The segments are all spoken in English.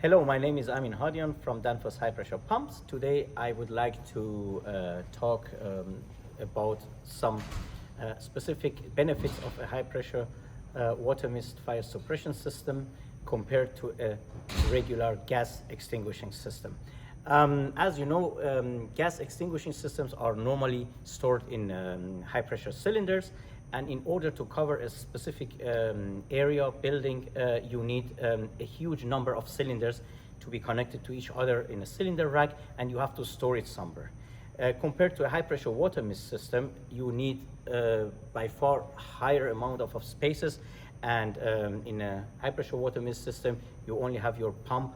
Hello, my name is Amin Hadian from Danfoss high pressure pumps. Today I would like to talk about some specific benefits of a high pressure water mist fire suppression system compared to a regular gas extinguishing system. As you know, gas extinguishing systems are normally stored in high pressure cylinders, and in order to cover a specific area, building, you need a huge number of cylinders to be connected to each other in a cylinder rack, and you have to store it somewhere. Compared to a high pressure water mist system, you need by far higher amount of spaces, and in a high pressure water mist system, you only have your pump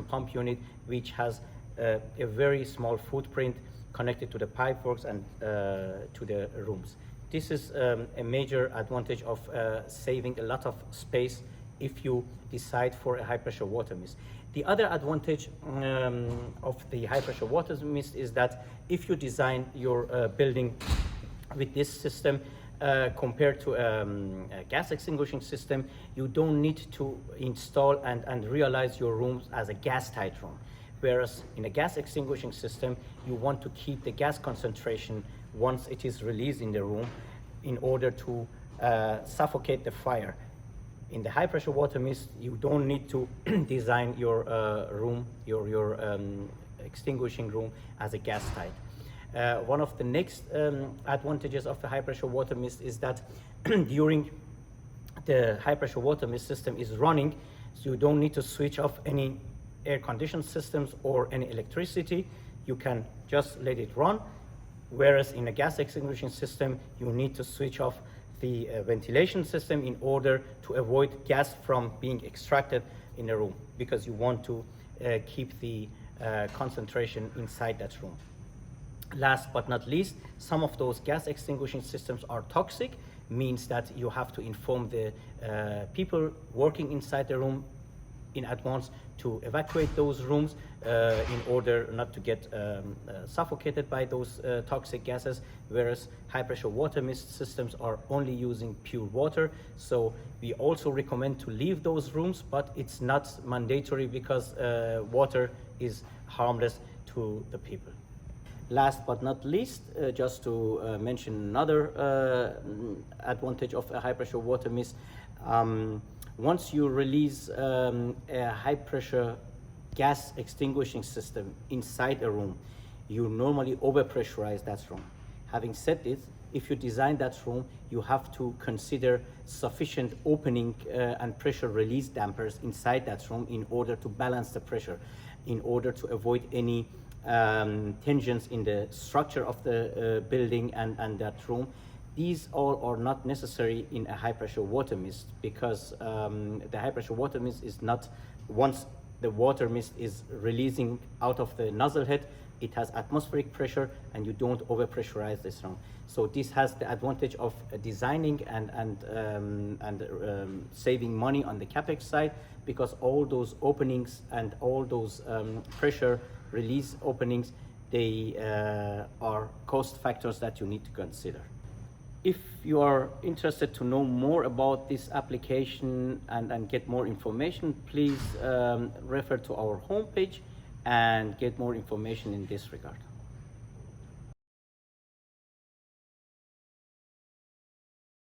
pump unit, which has a very small footprint connected to the pipeworks and to the rooms. This is a major advantage of saving a lot of space if you decide for a high pressure water mist. The other advantage of the high pressure water mist is that if you design your building with this system, compared to a gas extinguishing system, you don't need to install and realize your rooms as a gas tight room. Whereas in a gas extinguishing system, you want to keep the gas concentration once it is released in the room in order to suffocate the fire. In the high pressure water mist, you don't need to design your room, your extinguishing room as a gas tight. One of the next advantages of the high pressure water mist is that during the high pressure water mist system is running, so you don't need to switch off any air conditioned systems or any electricity. You can just let it run. Whereas in a gas extinguishing system, you need to switch off the ventilation system in order to avoid gas from being extracted in a room, because you want to keep the concentration inside that room. Last but not least, some of those gas extinguishing systems are toxic, means that you have to inform the people working inside the room in advance to evacuate those rooms in order not to get suffocated by those toxic gases, whereas high pressure water mist systems are only using pure water. So we also recommend to leave those rooms, but it's not mandatory because water is harmless to the people. Last but not least, just to mention another advantage of a high pressure water mist, once you release a high pressure gas extinguishing system inside a room, you normally overpressurize that room. Having said this, if you design that room, you have to consider sufficient opening and pressure release dampers inside that room in order to balance the pressure, in order to avoid any tensions in the structure of the building and that room. These all are not necessary in a high pressure water mist, because the high pressure water mist is not, once the water mist is releasing out of the nozzle head, it has atmospheric pressure and you don't overpressurize this room. So this has the advantage of designing and saving money on the capex side, because all those openings and all those pressure release openings, they are cost factors that you need to consider. If you are interested to know more about this application and get more information, please refer to our homepage and get more information in this regard.